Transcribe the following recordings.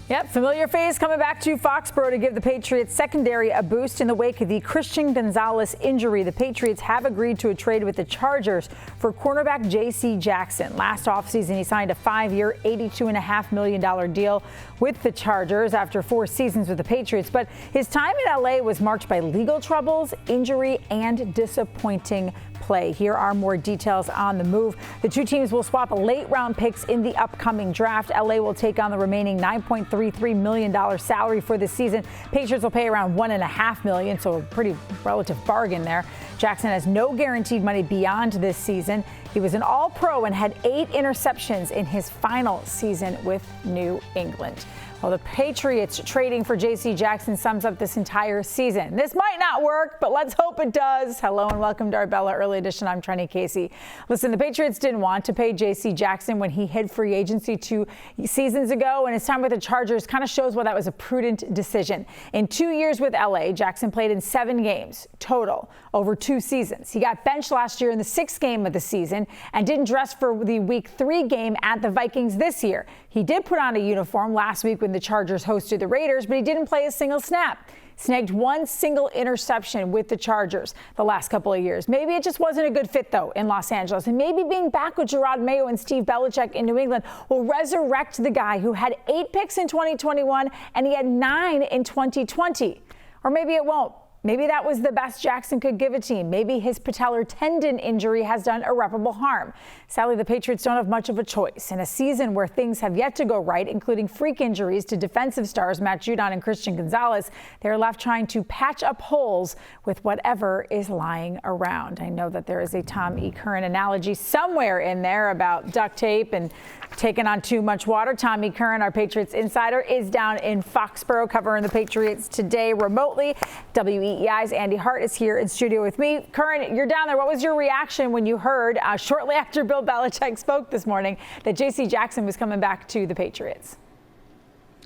Yep, familiar face coming back to Foxborough to give the Patriots secondary a boost in the wake of the Christian Gonzalez injury. The Patriots have agreed to a trade with the Chargers for cornerback J.C. Jackson. Last offseason, he signed a 5-year, $82.5 million deal with the Chargers after 4 seasons with the Patriots. But his time in L.A. was marked by legal troubles, injury, and disappointing play. Here are more details on the move. The two teams will swap late-round picks in the upcoming draft. L.A. will take on the remaining $9.33 million salary for the season. Patriots will pay around $1.5 million, so a pretty relative bargain there. Jackson has no guaranteed money beyond this season. He was an All-Pro and had 8 interceptions in his final season with New England. Well, the Patriots trading for J.C. Jackson sums up this entire season. This might not work, but let's hope it does. Hello and welcome to Arbella Early Edition. I'm Trenni Casey. Listen, the Patriots didn't want to pay J.C. Jackson when he hit free agency 2 seasons ago, and his time with the Chargers kind of shows why that was a prudent decision. In 2 years with L.A., Jackson played in 7 games total over 2 seasons. He got benched last year in the 6th game of the season and didn't dress for the Week 3 game at the Vikings this year. He did put on a uniform last week when the Chargers hosted the Raiders, but he didn't play a single snap. Snagged 1 single interception with the Chargers the last couple of years. Maybe it just wasn't a good fit, though, in Los Angeles. And maybe being back with Gerard Mayo and Steve Belichick in New England will resurrect the guy who had 8 picks in 2021 and he had 9 in 2020. Or maybe it won't. Maybe that was the best Jackson could give a team. Maybe his patellar tendon injury has done irreparable harm. Sadly, the Patriots don't have much of a choice. In a season where things have yet to go right, including freak injuries to defensive stars Matt Judon and Christian Gonzalez, they're left trying to patch up holes with whatever is lying around. I know that there is a Tom E. Curran analogy somewhere in there about duct tape and taking on too much water. Tom E. Curran, our Patriots insider, is down in Foxborough covering the Patriots today remotely. WEEI's Andy Hart is here in studio with me. Curran, you're down there. What was your reaction when you heard shortly after Bill Belichick spoke this morning that J.C. Jackson was coming back to the Patriots?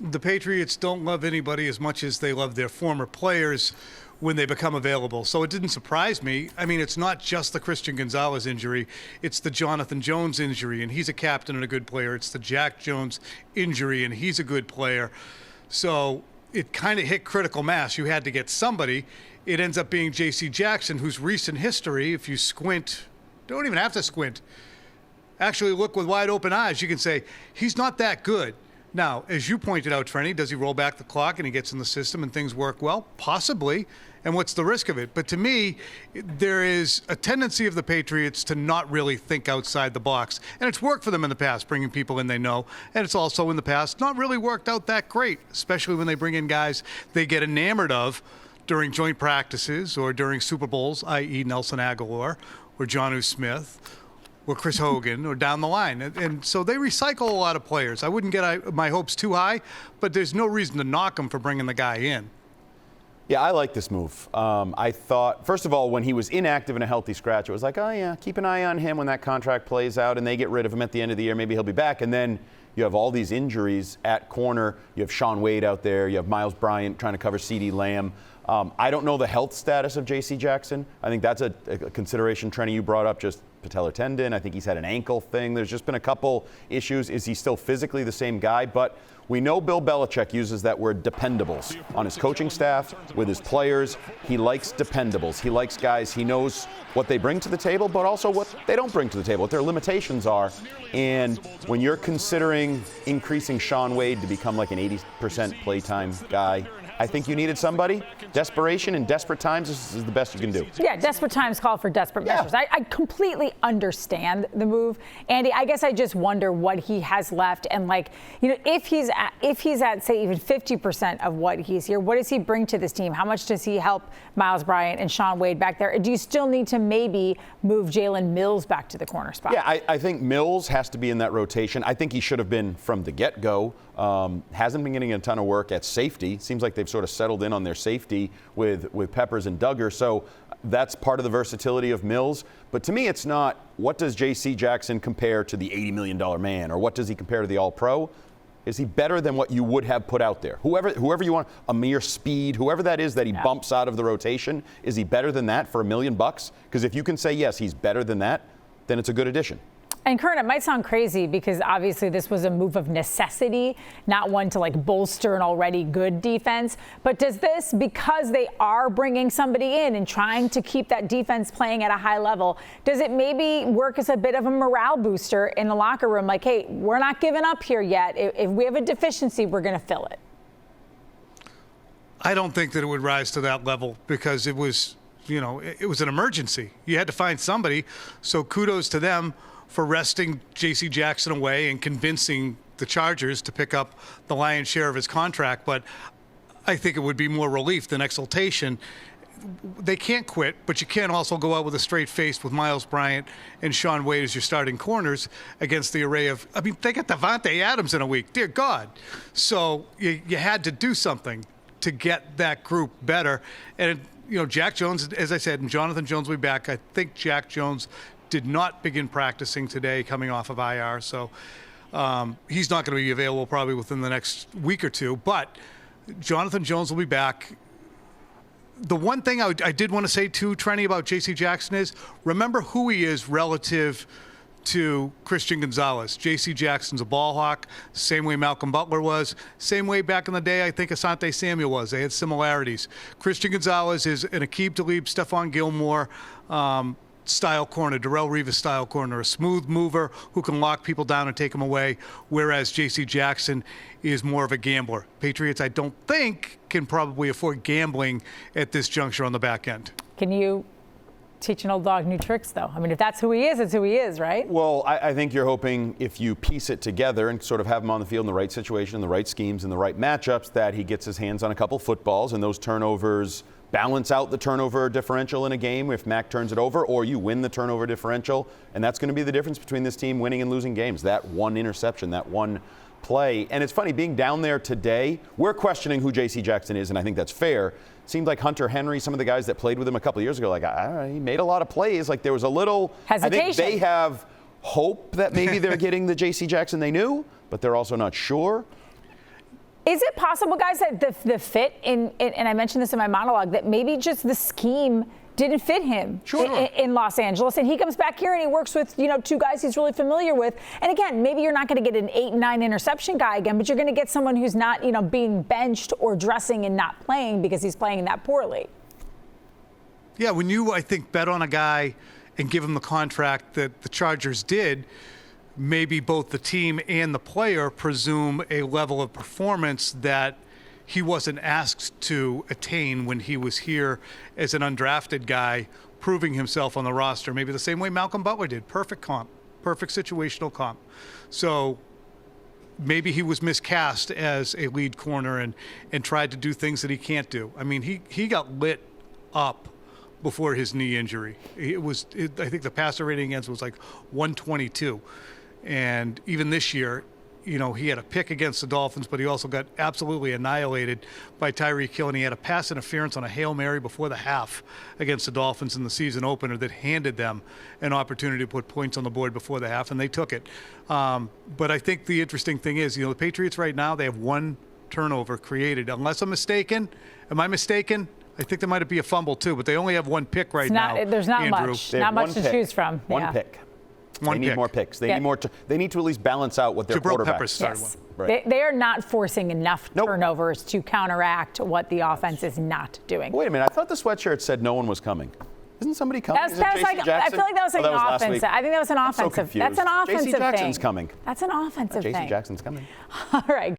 The Patriots don't love anybody as much as they love their former players when they become available. So it didn't surprise me. I mean, it's not just the Christian Gonzalez injury. It's the Jonathan Jones injury, and he's a captain and a good player. It's the Jack Jones injury, and he's a good player. So it kind of hit critical mass. You had to get somebody. It ends up being J.C. Jackson, whose recent history, if you squint, don't even have to squint, actually look with wide open eyes, you can say he's not that good. Now, as you pointed out, Trenni, does he roll back the clock and he gets in the system and things work well? Possibly. And what's the risk of it? But to me, there is a tendency of the Patriots to not really think outside the box. And it's worked for them in the past, bringing people in they know. And it's also in the past not really worked out that great, especially when they bring in guys they get enamored of during joint practices or during Super Bowls, i.e. Nelson Aguilar or Jonnu Smith or Chris Hogan or down the line. And so they recycle a lot of players. I wouldn't get my hopes too high, but there's no reason to knock them for bringing the guy in. Yeah, I like this move. I thought, first of all, when he was inactive and a healthy scratch, it was like, oh, yeah, keep an eye on him when that contract plays out and they get rid of him at the end of the year. Maybe he'll be back. And then you have all these injuries at corner. You have Shaun Wade out there. You have Miles Bryant trying to cover CeeDee Lamb. I don't know the health status of J.C. Jackson. I think that's a consideration, Trenni, you brought up, just patellar tendon. I think he's had an ankle thing. There's just been a couple issues. Is he still physically the same guy? But we know Bill Belichick uses that word dependables on his coaching staff, with his players. He likes dependables. He likes guys, he knows what they bring to the table, but also what they don't bring to the table, what their limitations are. And when you're considering increasing Shaun Wade to become like an 80% playtime guy, I think you needed somebody. Desperation in desperate times is the best you can do. Yeah, desperate times call for desperate measures. I completely understand the move. Andy, I guess I just wonder what he has left. And if he's at, say, even 50% of what he's here, what does he bring to this team? How much does he help Miles Bryant and Shaun Wade back there? Do you still need to maybe move Jalen Mills back to the corner spot? Yeah, I think Mills has to be in that rotation. I think he should have been from the get-go. Hasn't been getting a ton of work at safety. Seems like they've sort of settled in on their safety with Peppers and Duggar. So that's part of the versatility of Mills. But to me, it's not what does J.C. Jackson compare to the $80 million man, or what does he compare to the All-Pro? Is he better than what you would have put out there? Whoever you want, Amir Speed, whoever that is that he bumps out of the rotation, is he better than that for $1 million? Because if you can say, yes, he's better than that, then it's a good addition. And Curran, it might sound crazy because obviously this was a move of necessity, not one to like bolster an already good defense. But does this, because they are bringing somebody in and trying to keep that defense playing at a high level, does it maybe work as a bit of a morale booster in the locker room? Like, hey, we're not giving up here yet. If we have a deficiency, we're going to fill it. I don't think that it would rise to that level because it was, it was an emergency. You had to find somebody. So kudos to them for resting J.C. Jackson away and convincing the Chargers to pick up the lion's share of his contract. But I think it would be more relief than exultation. They can't quit, but you can't also go out with a straight face with Miles Bryant and Sean Wade as your starting corners against the array of, they got Devontae Adams in a week. Dear God. So you had to do something to get that group better. And, Jack Jones, as I said, and Jonathan Jones will be back. I think Jack Jones did not begin practicing today coming off of IR. So he's not going to be available probably within the next week or two. But Jonathan Jones will be back. The one thing I did want to say too, Trenni, about J.C. Jackson is remember who he is relative to Christian Gonzalez. J.C. Jackson's a ball hawk, same way Malcolm Butler was, same way back in the day I think Asante Samuel was. They had similarities. Christian Gonzalez is an Aqib Talib, Stephon Gilmore style corner, Darrelle Revis style corner, a smooth mover who can lock people down and take them away, whereas J.C. Jackson is more of a gambler. Patriots, I don't think, can probably afford gambling at this juncture on the back end. Can you teach an old dog new tricks, though? If that's who he is, it's who he is, right? Well, I think you're hoping if you piece it together and sort of have him on the field in the right situation, in the right schemes, in the right matchups, that he gets his hands on a couple footballs and those turnovers balance out the turnover differential in a game if Mac turns it over, or you win the turnover differential. And that's going to be the difference between this team winning and losing games, that one interception, that one play. And it's funny, being down there today, we're questioning who J.C. Jackson is, and I think that's fair. Seemed like Hunter Henry, some of the guys that played with him a couple of years ago, like, I don't know, he made a lot of plays. Like, there was a little hesitation. I think they have hope that maybe they're getting the J.C. Jackson they knew, but they're also not sure. Is it possible, guys, that the fit and I mentioned this in my monologue, that maybe just the scheme didn't fit him in Los Angeles, and he comes back here and he works with two guys he's really familiar with, and again, maybe you're not going to get an 8-9 interception guy again, but you're going to get someone who's not being benched or dressing and not playing because he's playing that poorly. Yeah, when you, I think, bet on a guy and give him the contract that the Chargers did, maybe both the team and the player presume a level of performance that he wasn't asked to attain when he was here as an undrafted guy, proving himself on the roster, maybe the same way Malcolm Butler did. Perfect comp, perfect situational comp. So maybe he was miscast as a lead corner and tried to do things that he can't do. He got lit up before his knee injury. I think the passer rating against was like 122. And even this year, he had a pick against the Dolphins, but he also got absolutely annihilated by Tyreek Hill, and he had a pass interference on a Hail Mary before the half against the Dolphins in the season opener that handed them an opportunity to put points on the board before the half, and they took it. But I think the interesting thing is, the Patriots right now, they have one turnover created. Unless I'm mistaken, am I mistaken? I think there might be a fumble too, but they only have one pick right now. There's not Andrew. much to choose from. One pick. They need more picks. They need more. They need to at least balance out what their quarterback. Yes. Right. They are not forcing enough turnovers to counteract what the offense is not doing. Wait a minute. I thought the sweatshirt said no one was coming. Isn't somebody coming? I feel like that was an offensive. I think that was an offensive. So that's an offensive thing. J.C. Jackson's coming. That's an offensive thing. J.C. Jackson's coming. All right.